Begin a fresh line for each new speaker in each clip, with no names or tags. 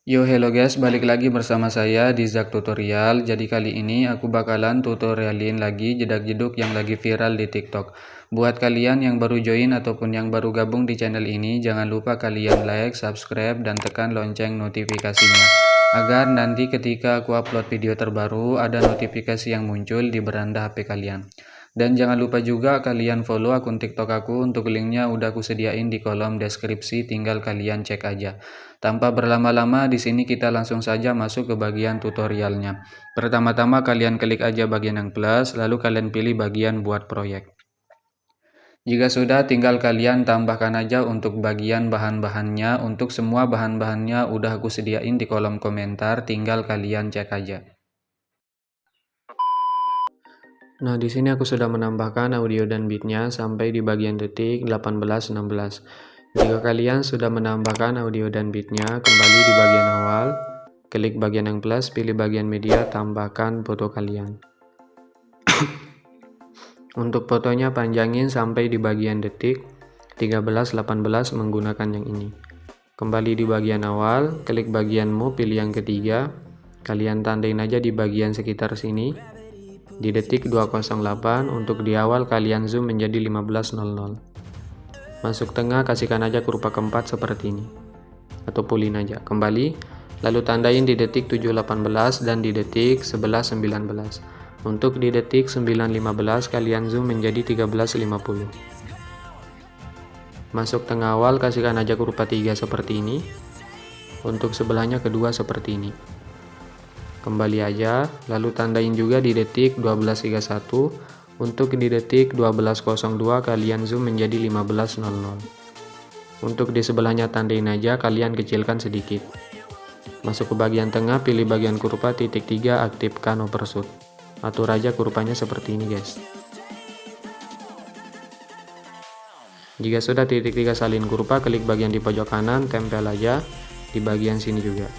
Yo hello guys, balik lagi bersama saya di Zak Tutorial. Jadi kali ini aku bakalan tutorialin lagi jedak-jeduk yang lagi viral di TikTok. Buat kalian yang baru join ataupun yang baru gabung di channel ini, jangan lupa kalian like, subscribe, dan tekan lonceng notifikasinya. Agar nanti ketika aku upload video terbaru, ada notifikasi yang muncul di beranda HP kalian. Dan jangan lupa juga kalian follow akun TikTok aku, untuk linknya udah aku sediain di kolom deskripsi, tinggal kalian cek aja. Tanpa berlama-lama, di sini kita langsung saja masuk ke bagian tutorialnya. Pertama-tama kalian klik aja bagian yang plus, lalu kalian pilih bagian buat proyek. Jika sudah, tinggal kalian tambahkan aja untuk bagian bahan-bahannya. Untuk semua bahan-bahannya udah aku sediain di kolom komentar, tinggal kalian cek aja. Nah, di sini aku sudah menambahkan audio dan beatnya sampai di bagian detik 18-16. Jika kalian sudah menambahkan audio dan beatnya, kembali di bagian awal, klik bagian yang plus, pilih bagian media, tambahkan foto kalian. Untuk fotonya panjangin sampai di bagian detik 13-18 menggunakan yang ini. Kembali di bagian awal, klik bagian move, pilih yang ketiga, kalian tandain aja di bagian sekitar sini. Di detik 208, untuk di awal kalian zoom menjadi 15.00. Masuk tengah, kasihkan aja kurva keempat seperti ini. Atau pulin aja. Kembali, lalu tandain di detik 7.18 dan di detik 11.19. Untuk di detik 9.15 kalian zoom menjadi 13.50. Masuk tengah awal, kasihkan aja kurva 3 seperti ini. Untuk sebelahnya kedua seperti ini. Kembali aja, lalu tandain juga di detik 12.31. Untuk di detik 12.02 kalian zoom menjadi 15.00. Untuk di sebelahnya tandain aja, kalian kecilkan sedikit. Masuk ke bagian tengah, pilih bagian kurva titik 3, aktifkan overshoot. Atur aja kurvanya seperti ini guys. Jika sudah titik 3 salin kurva, klik bagian di pojok kanan, tempel aja di bagian sini juga.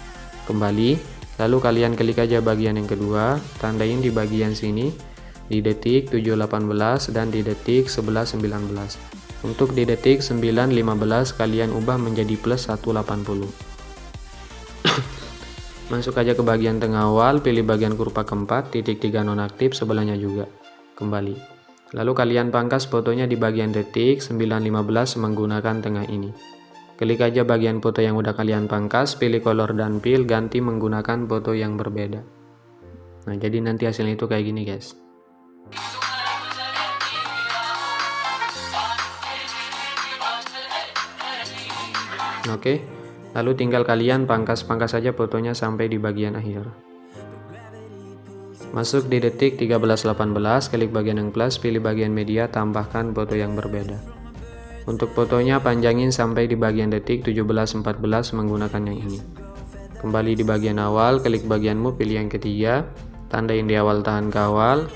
Kembali, lalu kalian klik aja bagian yang kedua, tandain di bagian sini di detik 7.18 dan di detik 11.19. Untuk di detik 9.15 kalian ubah menjadi plus 180. Masuk aja ke bagian tengah awal, pilih bagian kurva keempat, titik 3 nonaktif, sebelahnya juga. Kembali. Lalu kalian pangkas fotonya di bagian detik 9.15 menggunakan tengah ini. Klik aja bagian foto yang udah kalian pangkas, pilih color dan fill, ganti menggunakan foto yang berbeda. Nah, jadi nanti hasilnya itu kayak gini guys. Oke, lalu tinggal kalian pangkas-pangkas saja fotonya sampai di bagian akhir. Masuk di detik 13.18, klik bagian yang plus, pilih bagian media, tambahkan foto yang berbeda. Untuk fotonya panjangin sampai di bagian detik 17.14 menggunakan yang ini. Kembali di bagian awal, klik bagian move, pilih yang ketiga, tandain di awal tahan kawal,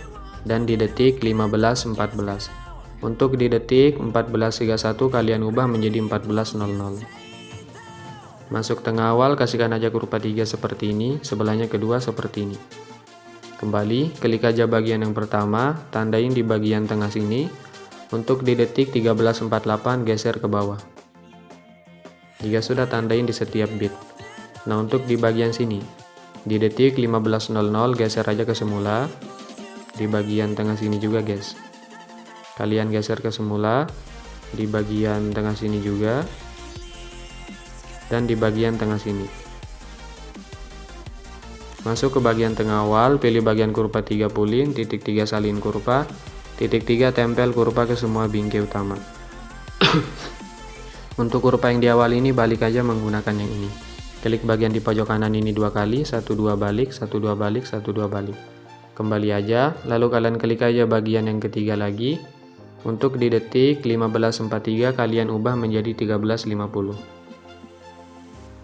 dan di detik 15.14. Untuk di detik 14.31 kalian ubah menjadi 14.00. Masuk tengah awal, kasihkan aja kurva 3 seperti ini, sebelahnya kedua seperti ini. Kembali, klik aja bagian yang pertama, tandain di bagian tengah sini. Untuk di detik 13.48 geser ke bawah. Jika sudah, tandain di setiap bit. Nah, untuk di bagian sini, di detik 15.00 geser aja ke semula. Di bagian tengah sini juga guys. Kalian geser ke semula. Di bagian tengah sini juga. Dan di bagian tengah sini. Masuk ke bagian tengah awal, pilih bagian kurva 3 pulin, titik 3 salin kurva, titik 3 tempel kurva ke semua bingkai utama. Untuk kurva yang di awal ini balik aja menggunakan yang ini. Klik bagian di pojok kanan ini 2 kali, 1 2 balik, 1 2 balik, 1 2 balik. Kembali aja, lalu kalian klik aja bagian yang ketiga lagi. Untuk di detik 15.43 kalian ubah menjadi 13.50.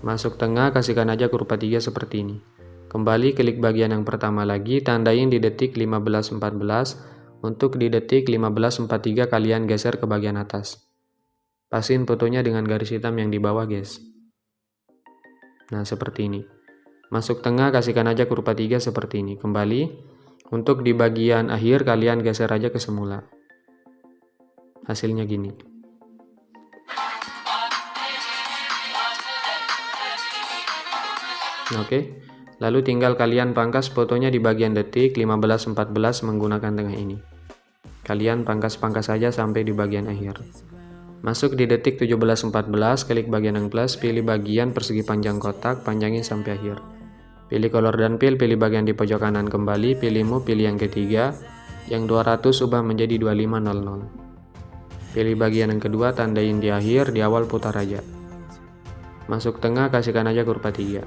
Masuk tengah, kasihkan aja kurva 3 seperti ini. Kembali, klik bagian yang pertama lagi, tandain di detik 15.14. Untuk di detik 15.43 kalian geser ke bagian atas. Pasin fotonya dengan garis hitam yang di bawah guys. Nah, seperti ini. Masuk tengah, kasihkan aja kurva 3 seperti ini. Kembali, untuk di bagian akhir kalian geser aja ke semula. Hasilnya gini. Oke. Lalu tinggal kalian pangkas fotonya di bagian detik 15-14 menggunakan tengah ini. Kalian pangkas-pangkas saja sampai di bagian akhir. Masuk di detik 17-14, klik bagian yang plus, pilih bagian persegi panjang kotak, panjangin sampai akhir. Pilih color dan fill, pilih bagian di pojok kanan kembali, pilih move, pilih yang ketiga, yang 200 ubah menjadi 2500. Pilih bagian yang kedua, tandain di akhir, di awal putar aja. Masuk tengah, kasihkan aja kurva 3.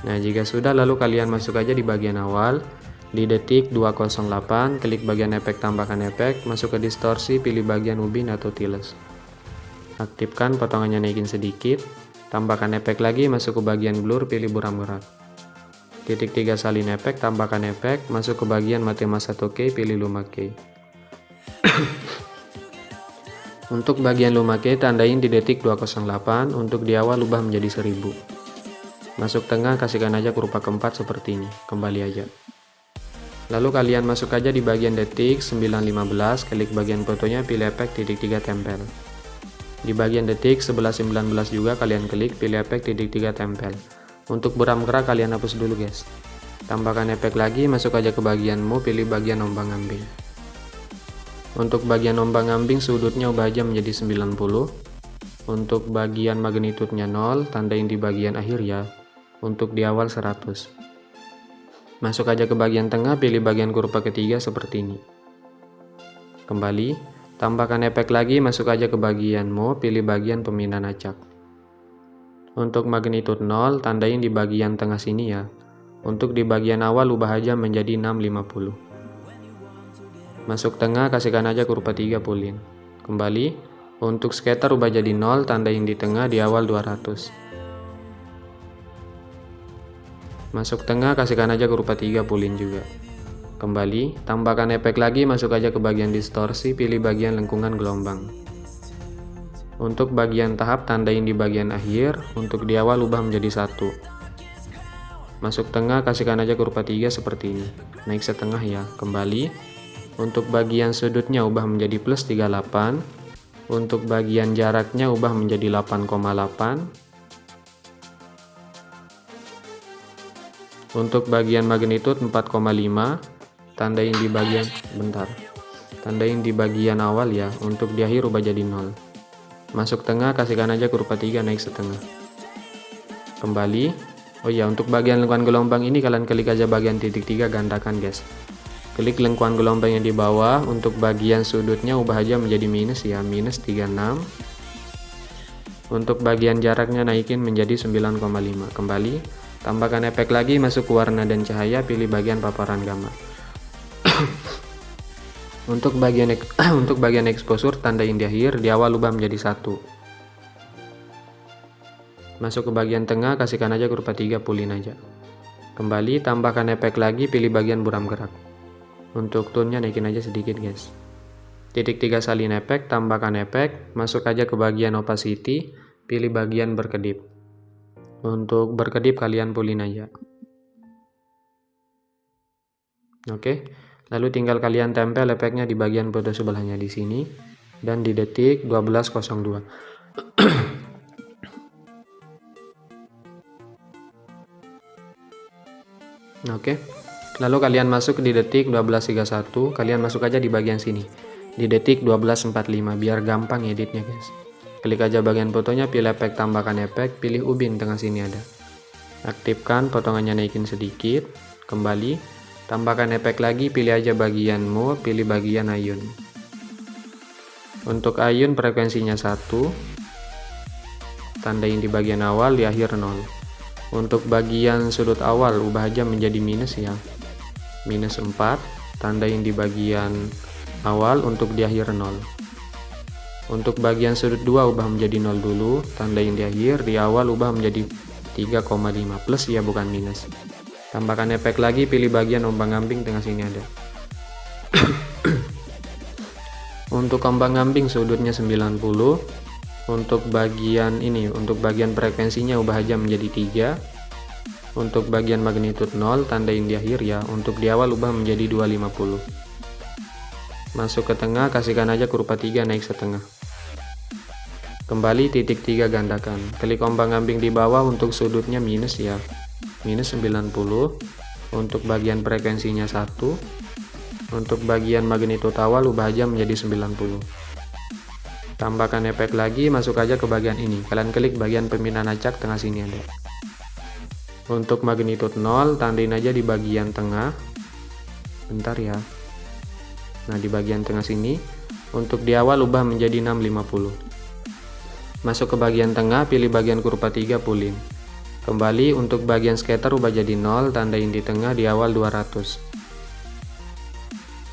Nah, jika sudah, lalu kalian masuk aja di bagian awal, di detik 208, klik bagian efek, tambahkan efek, masuk ke distorsi, pilih bagian ubin atau tiles. Aktifkan, potongannya naikin sedikit, tambahkan efek lagi, masuk ke bagian blur, pilih buram gerak. Titik 3 salin efek, tambahkan efek, masuk ke bagian matema 1K, pilih luma K. Untuk bagian luma K, tandain di detik 208, untuk di awal ubah menjadi 1000. Masuk tengah, kasihkan aja kurva keempat seperti ini, kembali aja. Lalu kalian masuk aja di bagian detik 9.15, klik bagian fotonya, pilih efek titik 3 tempel. Di bagian detik 11.19 juga kalian klik, pilih efek titik 3 tempel. Untuk buram gerak kalian hapus dulu guys. Tambahkan efek lagi, masuk aja ke bagianmu, pilih bagian ombang ambing. Untuk bagian ombang ambing sudutnya ubah aja menjadi 90. Untuk bagian magnitudenya 0, tandain di bagian akhir ya. Untuk di awal 100. Masuk aja ke bagian tengah, pilih bagian kurva ketiga seperti ini. Kembali, tambahkan efek lagi, masuk aja ke bagian mode, pilih bagian pemindahan acak. Untuk magnitude 0, tandain di bagian tengah sini ya. Untuk di bagian awal ubah aja menjadi 650. Masuk tengah, kasihkan aja kurva 3 pulin. Kembali, untuk scatter ubah jadi 0, tandain di tengah, di awal 200. Masuk tengah, kasihkan aja kurva 3 pulin juga. Kembali, tambahkan efek lagi, masuk aja ke bagian distorsi, pilih bagian lengkungan gelombang. Untuk bagian tahap, tandain di bagian akhir, untuk di awal ubah menjadi 1. Masuk tengah, kasihkan aja kurva 3 seperti ini, naik setengah ya. Kembali, untuk bagian sudutnya ubah menjadi plus 38, untuk bagian jaraknya ubah menjadi 8,8. Untuk bagian magnitude 4,5, tandain di bagian tandain di bagian awal ya, untuk di akhir ubah jadi 0. Masuk tengah, kasihkan aja kurva 3 naik setengah. Kembali, oh ya, untuk bagian lengkuan gelombang ini kalian klik aja bagian titik 3, gandakan guys. Klik lengkuan gelombang yang di bawah, untuk bagian sudutnya ubah aja menjadi minus ya, minus 36. Untuk bagian jaraknya naikin menjadi 9,5. Kembali, tambahkan efek lagi, masuk ke warna dan cahaya, pilih bagian paparan gamma. Untuk bagian exposure, tandain di akhir, di awal ubah menjadi 1. Masuk ke bagian tengah, kasihkan aja kurva 3 pulin aja. Kembali, tambahkan efek lagi, pilih bagian buram gerak. Untuk tone-nya naikin aja sedikit guys. Titik 3 salin efek, tambahkan efek, masuk aja ke bagian opacity, pilih bagian berkedip. Untuk berkedip kalian pulin aja. Oke, lalu tinggal kalian tempel efeknya di bagian foto sebelahnya di sini dan di detik 12.02. Oke, lalu kalian masuk di detik 12.31, kalian masuk aja di bagian sini di detik 12.45 biar gampang editnya guys. Klik aja bagian fotonya, pilih efek, tambahkan efek, pilih ubin tengah sini ada. Aktifkan, potongannya naikin sedikit. Kembali, tambahkan efek lagi, pilih aja bagian mode, pilih bagian ayun. Untuk ayun frekuensinya 1. Tandain di bagian awal, di akhir 0. Untuk bagian sudut awal ubah aja menjadi minus ya. Minus 4, tandain di bagian awal, untuk di akhir 0. Untuk bagian sudut 2 ubah menjadi 0 dulu, tandain di akhir, di awal ubah menjadi 3,5 plus ya, bukan minus. Tambahkan efek lagi, pilih bagian ombang ambing tengah sini ada. Untuk ombang ambing sudutnya 90. Untuk bagian ini, untuk bagian frekuensinya ubah aja menjadi 3. Untuk bagian magnitude 0, tandain di akhir ya, untuk di awal ubah menjadi 250. Masuk ke tengah, kasihkan aja kurva 3 naik setengah. Kembali titik 3 gandakan. Klik ombang-ambing di bawah untuk sudutnya minus ya. Minus 90. Untuk bagian frekuensinya 1. Untuk bagian magnitudo awal ubah aja menjadi 90. Tambahkan efek lagi, masuk aja ke bagian ini. Kalian klik bagian pembinaan acak tengah sini ada. Untuk magnitudo 0, tandain aja di bagian tengah. Bentar ya. Nah, di bagian tengah sini. Untuk di awal ubah menjadi 650. Masuk ke bagian tengah, pilih bagian kurva 3 pulin. Kembali untuk bagian scatter ubah jadi 0, tandain di tengah di awal 200.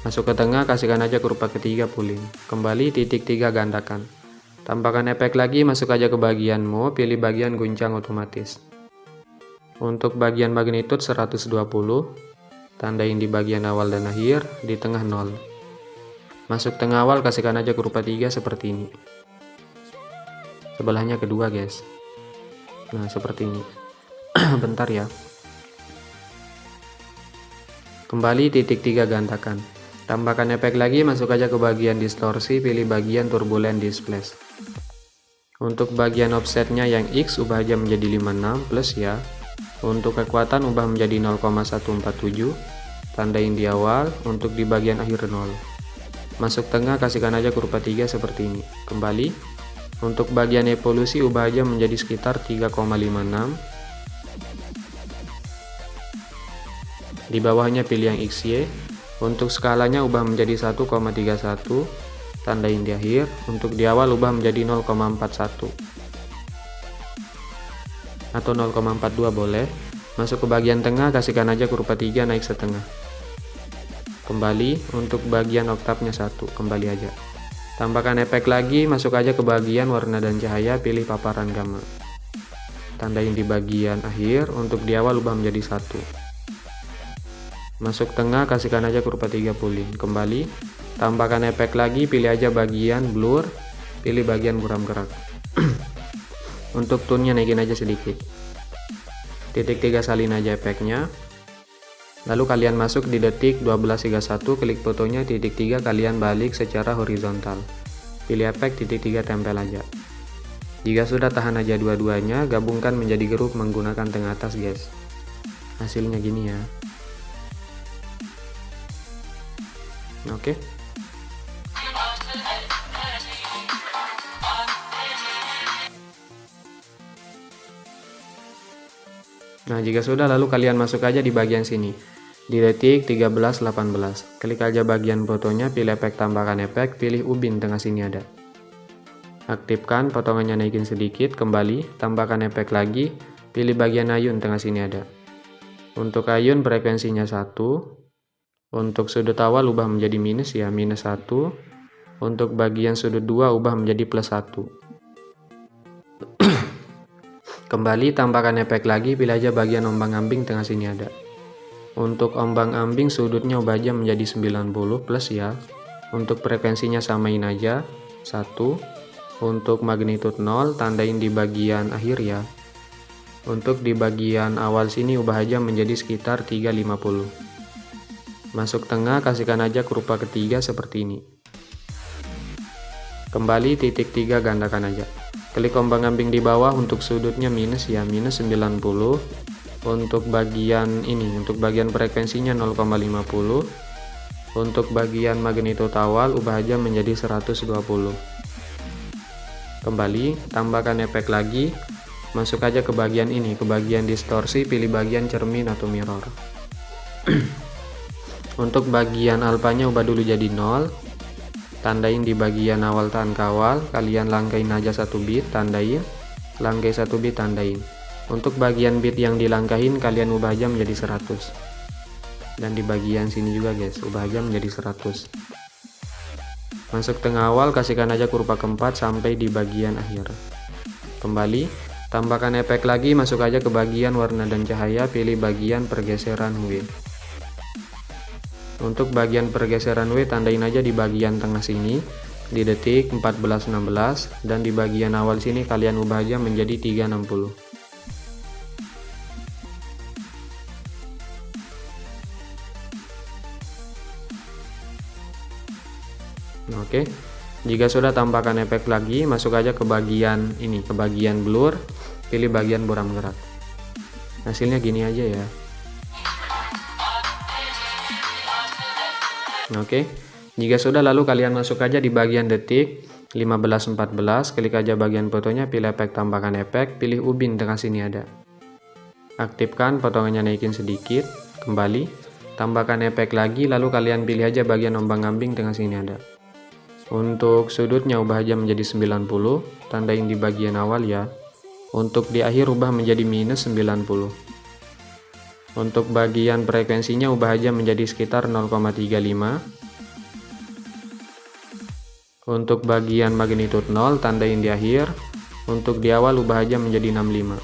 Masuk ke tengah, kasihkan aja kurva ketiga pulin. Kembali titik 3 gandakan. Tambahkan efek lagi, masuk aja ke bagian mode, pilih bagian guncang otomatis. Untuk bagian magnitude 120, tandain di bagian awal dan akhir, di tengah 0. Masuk tengah awal, kasihkan aja kurva 3 seperti ini. Sebelahnya kedua guys. Nah seperti ini. Bentar ya. Kembali titik 3 gandakan. Tambahkan efek lagi, masuk aja ke bagian distorsi, pilih bagian turbulent displace. Untuk bagian offsetnya yang X ubah aja menjadi 56 plus ya. Untuk kekuatan ubah menjadi 0,147, tandain di awal. Untuk di bagian akhir 0. Masuk tengah, kasihkan aja kurva 3 seperti ini. Kembali. Untuk bagian evolusi ubah aja menjadi sekitar 3,56. Di bawahnya pilih yang XY. Untuk skalanya ubah menjadi 1,31, tandain di akhir. Untuk di awal ubah menjadi 0,41 atau 0,42 boleh. Masuk ke bagian tengah, kasihkan aja kurva 3 naik setengah. Kembali untuk bagian oktavnya 1, kembali aja. Tambahkan efek lagi, masuk aja ke bagian warna dan cahaya, pilih paparan gamma. Tandain di bagian akhir, untuk di awal ubah menjadi 1. Masuk tengah, kasihkan aja kurva 3 pulin. Kembali, tambahkan efek lagi, pilih aja bagian blur, pilih bagian buram gerak. Untuk tone-nya naikin aja sedikit. Titik 3 salin aja efeknya. Lalu kalian masuk di detik 12.31, klik fotonya titik 3, kalian balik secara horizontal. Pilih efek titik 3, tempel aja. Jika sudah, tahan aja dua-duanya, gabungkan menjadi grup menggunakan tengah atas guys. Hasilnya gini ya. Oke. Nah, jika sudah, lalu kalian masuk aja di bagian sini. Di detik 13.18. Klik aja bagian fotonya, pilih efek tambahkan efek, pilih ubin tengah sini ada. Aktifkan, potongannya naikin sedikit, kembali, tambahkan efek lagi, pilih bagian ayun tengah sini ada. Untuk ayun frekuensinya 1. Untuk sudut awal ubah menjadi minus ya, minus 1. Untuk bagian sudut 2 ubah menjadi plus 1. Kembali, tambahkan efek lagi, pilih aja bagian ombang-ambing tengah sini ada. Untuk ombang-ambing sudutnya ubah aja menjadi 90 plus ya. Untuk frekuensinya samain aja 1. Untuk magnitude 0, tandain di bagian akhir ya. Untuk di bagian awal sini ubah aja menjadi sekitar 350. Masuk tengah, kasihkan aja kurva ketiga seperti ini. Kembali titik 3 gandakan aja. Klik ombang-ambing di bawah, untuk sudutnya minus ya, minus 90. Untuk bagian ini, untuk bagian frekuensinya 0,50. Untuk bagian magnitudo awal ubah aja menjadi 120. Kembali, tambahkan efek lagi. Masuk aja ke bagian ini, ke bagian distorsi, pilih bagian cermin atau mirror. Untuk bagian alfanya ubah dulu jadi 0. Tandain di bagian awal tahan kawal, kalian langkain aja 1 bit, tandain. Langkai 1 bit, tandain. Untuk bagian bit yang dilangkahin, kalian ubah aja menjadi 100. Dan di bagian sini juga guys, ubah aja menjadi 100. Masuk tengah awal, kasihkan aja kurva keempat sampai di bagian akhir. Kembali, tambahkan efek lagi, masuk aja ke bagian warna dan cahaya, pilih bagian pergeseran W. Untuk bagian pergeseran W, tandain aja di bagian tengah sini, di detik 14.16, dan di bagian awal sini kalian ubah aja menjadi 360. Oke, Jika sudah, tambahkan efek lagi, masuk aja ke bagian ini, ke bagian blur, pilih bagian buram gerak. Hasilnya gini aja ya. Oke, jika sudah, lalu kalian masuk aja di bagian detik 15-14, klik aja bagian fotonya, pilih efek, tambahkan efek, pilih ubin tengah sini ada. Aktifkan, potongannya naikin sedikit, kembali, tambahkan efek lagi, lalu kalian pilih aja bagian ombang-ambing tengah sini ada. Untuk sudutnya ubah aja menjadi 90, tandain di bagian awal ya. Untuk di akhir ubah menjadi minus 90. Untuk bagian frekuensinya ubah aja menjadi sekitar 0,35. Untuk bagian magnitude 0 tandain di akhir. Untuk di awal ubah aja menjadi 65.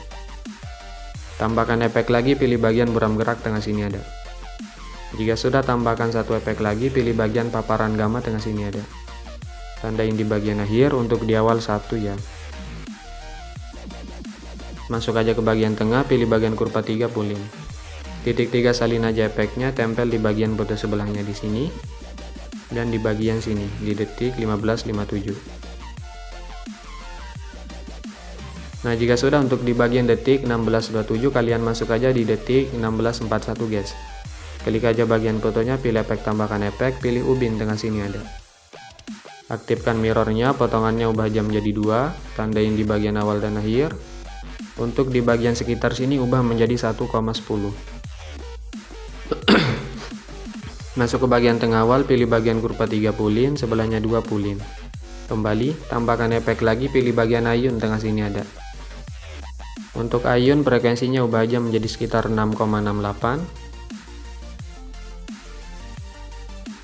Tambahkan efek lagi, pilih bagian buram gerak tengah sini ada. Jika sudah, tambahkan satu efek lagi, pilih bagian paparan gamma tengah sini ada. Tandain di bagian akhir, untuk di awal 1 ya. Masuk aja ke bagian tengah, pilih bagian kurva 3, pulin. Titik 3 salin aja efeknya, tempel di bagian foto sebelahnya di sini dan di bagian sini di detik 15.57. Nah, jika sudah, untuk di bagian detik 16.27 kalian masuk aja di detik 16.41 guys. Klik aja bagian fotonya, pilih efek, tambahkan efek, pilih ubin tengah sini ada. Aktifkan mirrornya, potongannya ubah aja menjadi 2, tandain di bagian awal dan akhir. Untuk di bagian sekitar sini ubah menjadi 1,10. Masuk ke bagian tengah awal, pilih bagian kurva 3, pulin, sebelahnya 2, pulin. Kembali, tambahkan efek lagi, pilih bagian ayun tengah sini ada. Untuk ayun frekuensinya ubah aja menjadi sekitar 6,68.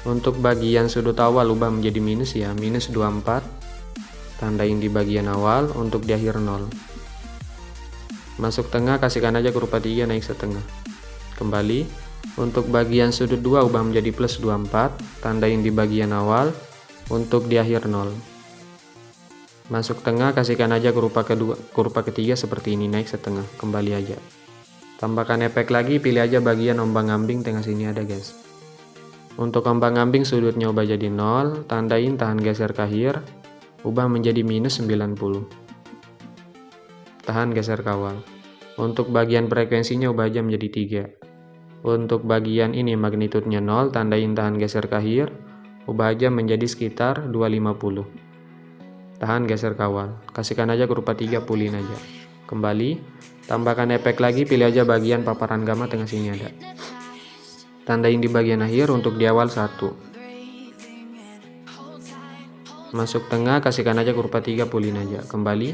Untuk bagian sudut awal ubah menjadi minus ya, minus 24. Tandain di bagian awal, untuk di akhir 0. Masuk tengah, kasihkan aja kurva 3 naik setengah. Kembali, untuk bagian sudut 2 ubah menjadi plus 24. Tandain di bagian awal, untuk di akhir 0. Masuk tengah, kasihkan aja kurva ketiga seperti ini, naik setengah. Kembali aja. Tambahkan efek lagi, pilih aja bagian ombang-ambing tengah sini ada guys. Untuk ombang-ambing sudutnya ubah jadi 0, tandain tahan geser ke akhir, ubah menjadi minus 90. Tahan geser ke awal. Untuk bagian frekuensinya ubah aja menjadi 3. Untuk bagian ini magnitudenya 0, tandain tahan geser ke akhir, ubah aja menjadi sekitar 250. Tahan geser ke awal. Kasihkan aja kurva 3, pulin aja. Kembali, tambahkan efek lagi, pilih aja bagian paparan gamma tengah sini ada. Tandain di bagian akhir, untuk di awal 1. Masuk tengah, kasihkan aja kurva 3, pulin aja. Kembali,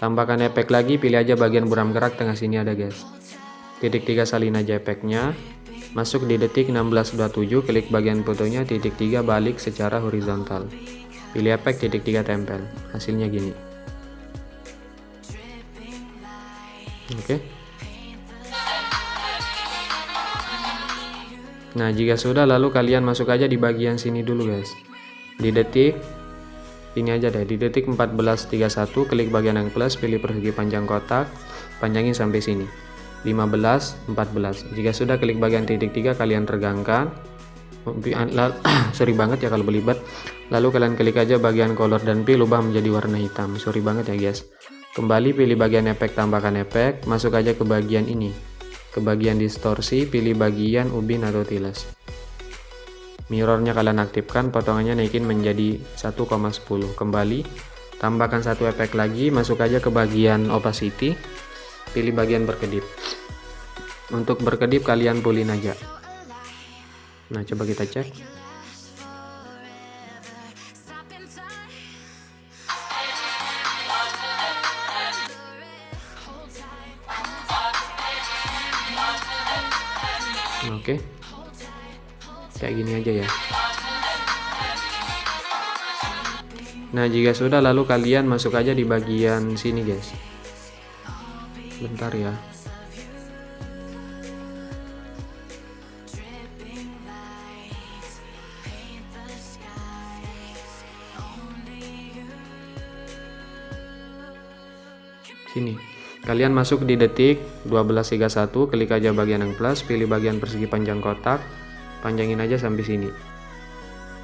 tambahkan efek lagi, pilih aja bagian buram gerak tengah sini ada guys. Titik 3 salin aja efeknya. Masuk di detik 16.27, klik bagian fotonya, titik 3 balik secara horizontal. Pilih efek, titik 3 tempel. Hasilnya gini. Oke. Nah, jika sudah, lalu kalian masuk aja di bagian sini dulu guys. Di detik ini aja deh, di detik 14.31 klik bagian yang plus, pilih persegi panjang kotak, panjangin sampai sini 15.14. Jika sudah, klik bagian titik 3, kalian regangkan. Sorry banget ya kalau belibet. Lalu kalian klik aja bagian color dan fill, ubah menjadi warna hitam. Sorry banget ya guys. Kembali, pilih bagian efek, tambahkan efek, masuk aja ke bagian ini, ke bagian distorsi, pilih bagian ubin atau tiles. Mirrornya kalian aktifkan, potongannya naikin menjadi 1,10. Kembali, tambahkan satu efek lagi, masuk aja ke bagian opacity, pilih bagian berkedip. Untuk berkedip kalian pulin aja. Nah, coba kita cek. Oke. Kayak gini aja ya. Nah, jika sudah, lalu kalian masuk aja di bagian sini guys. Bentar ya. Sini. Kalian masuk di detik 12.31, klik aja bagian yang plus, pilih bagian persegi panjang kotak, panjangin aja sampai sini.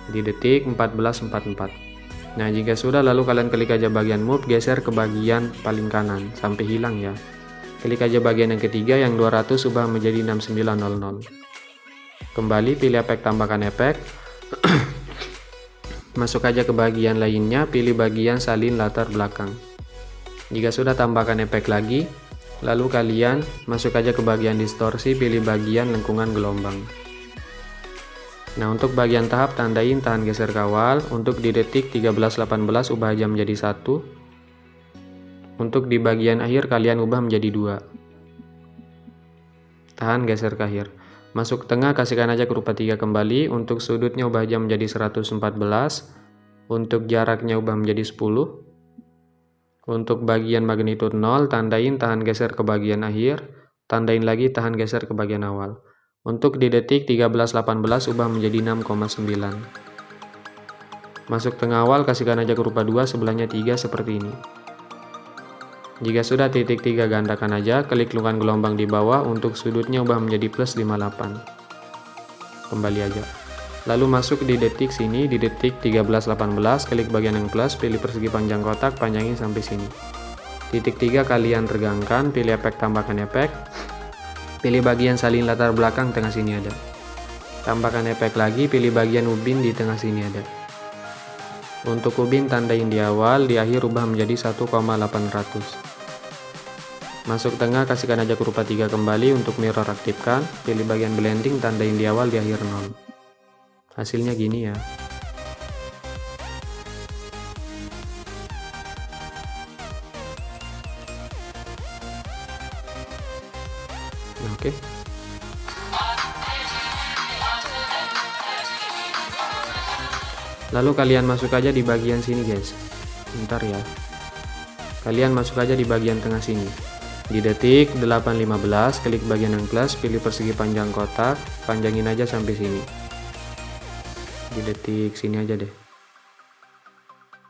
Di detik 14.44. Nah, jika sudah, lalu kalian klik aja bagian move, geser ke bagian paling kanan sampai hilang ya. Klik aja bagian yang ketiga, yang 200 ubah menjadi 6900. Kembali pilih efek, tambahkan efek. Masuk aja ke bagian lainnya, pilih bagian salin latar belakang. Jika sudah, tambahkan efek lagi. Lalu kalian masuk aja ke bagian distorsi, pilih bagian lengkungan gelombang. Nah, untuk bagian tahap tandain tahan geser kawal. Untuk di detik 13:18 ubah aja menjadi 1. Untuk di bagian akhir kalian ubah menjadi 2. Tahan geser ke akhir. Masuk tengah, kasihkan aja ke rupa 3 kembali. Untuk sudutnya ubah aja menjadi 114. Untuk jaraknya ubah menjadi 10. Untuk bagian magnitude 0, tandain tahan geser ke bagian akhir. Tandain lagi tahan geser ke bagian awal. Untuk di detik 13:18 ubah menjadi 6,9. Masuk tengah awal, kasihkan aja ke rupa 2, sebelahnya 3 seperti ini. Jika sudah, titik 3 gandakan aja, klik lengkungan gelombang di bawah. Untuk sudutnya ubah menjadi plus 58. Kembali aja. Lalu masuk di detik sini, di detik 13:18, klik bagian yang plus, pilih persegi panjang kotak, panjangin sampai sini. Titik 3 kalian regangkan, pilih efek, tambahkan efek. Pilih bagian salin latar belakang, tengah sini ada. Tambahkan efek lagi, pilih bagian ubin di tengah sini ada. Untuk ubin tandain di awal, di akhir ubah menjadi 1,800. Masuk tengah, kasihkan aja ke rupa 3 kembali. Untuk mirror aktifkan, pilih bagian blending, tandain di awal, di akhir 0. Hasilnya gini ya. Oke. Lalu kalian masuk aja di bagian sini guys. Bentar ya. Kalian masuk aja di bagian tengah sini. Di detik 8:15 klik bagian yang plus, pilih persegi panjang kotak, panjangin aja sampai sini. Di detik sini aja deh.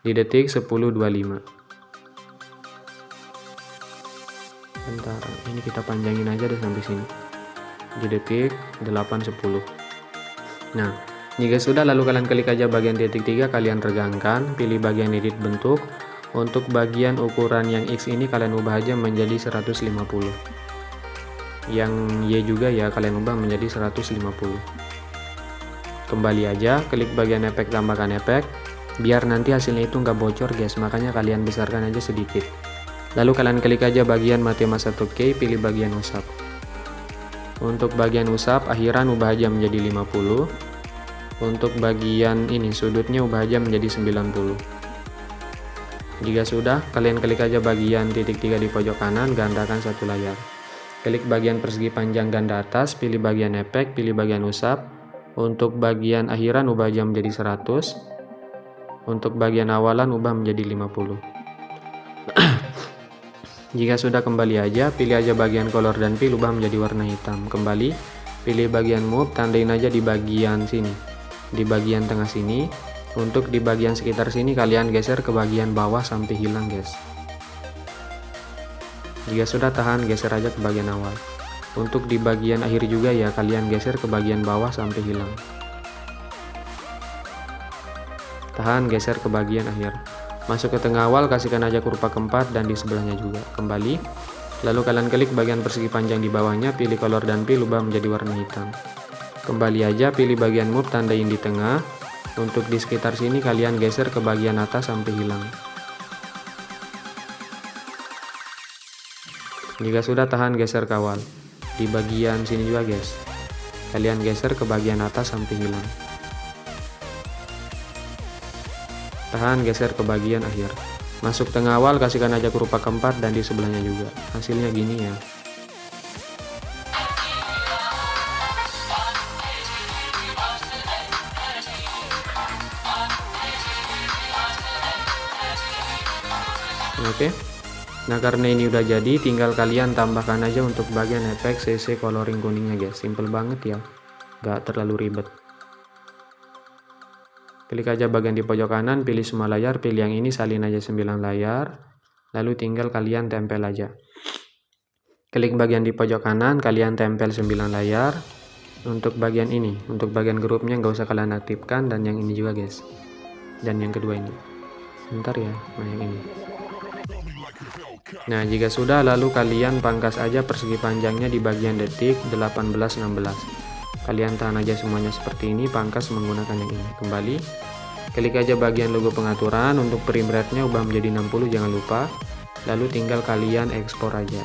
Di detik 10:25. Bentar, ini kita panjangin aja deh sampai sini. Di detik 8:10. Nah, jika sudah, lalu kalian klik aja bagian titik 3, kalian regangkan, pilih bagian edit bentuk. Untuk bagian ukuran yang X ini kalian ubah aja menjadi 150. Yang Y juga ya kalian ubah menjadi 150. Kembali aja, klik bagian efek, tambahkan efek. Biar nanti hasilnya itu nggak bocor guys, makanya kalian besarkan aja sedikit. Lalu kalian klik aja bagian Matema 1K, pilih bagian usap. Untuk bagian usap akhiran ubah aja menjadi 50. Untuk bagian ini sudutnya ubah aja menjadi 90. Jika sudah, kalian klik aja bagian titik 3 di pojok kanan, gandakan satu layar. Klik bagian persegi panjang ganda atas, pilih bagian efek, pilih bagian usap. Untuk bagian akhiran ubah aja menjadi 100. Untuk bagian awalan ubah menjadi 50. Jika sudah, kembali aja, pilih aja bagian color dan fill, ubah menjadi warna hitam. Kembali, pilih bagian move, tandain aja di bagian sini, di bagian tengah sini. Untuk di bagian sekitar sini kalian geser ke bagian bawah sampai hilang guys. Jika sudah, tahan geser aja ke bagian awal. Untuk di bagian akhir juga ya, kalian geser ke bagian bawah sampai hilang. Tahan geser ke bagian akhir. Masuk ke tengah awal, kasihkan aja kurva keempat dan di sebelahnya juga. Kembali, lalu kalian klik bagian persegi panjang di bawahnya, pilih color dan fill, ubah menjadi warna hitam. Kembali aja, pilih bagian move, tandain di tengah. Untuk di sekitar sini kalian geser ke bagian atas sampai hilang. Jika sudah, tahan geser kawal. Di bagian sini juga guys, kalian geser ke bagian atas sampai hilang. Tahan geser ke bagian akhir. Masuk tengah awal, kasihkan aja kurva keempat dan di sebelahnya juga. Hasilnya gini ya. Oke. Nah, karena ini udah jadi, tinggal kalian tambahkan aja untuk bagian efek CC coloring kuningnya guys. Simple banget ya, gak terlalu ribet. Klik aja bagian di pojok kanan, pilih semua layar, pilih yang ini, salin aja 9 layar. Lalu tinggal kalian tempel aja. Klik bagian di pojok kanan, kalian tempel 9 layar. Untuk bagian ini, untuk bagian grupnya nggak usah kalian aktifkan, dan yang ini juga guys. Dan yang kedua ini. Bentar ya, nah yang ini. Nah, jika sudah, lalu kalian pangkas aja persegi panjangnya di bagian detik 18-16. Kalian tahan aja semuanya seperti ini, pangkas menggunakan yang ini. Kembali, klik aja bagian logo pengaturan, untuk frame rate-nya ubah menjadi 60, jangan lupa. Lalu tinggal kalian ekspor aja.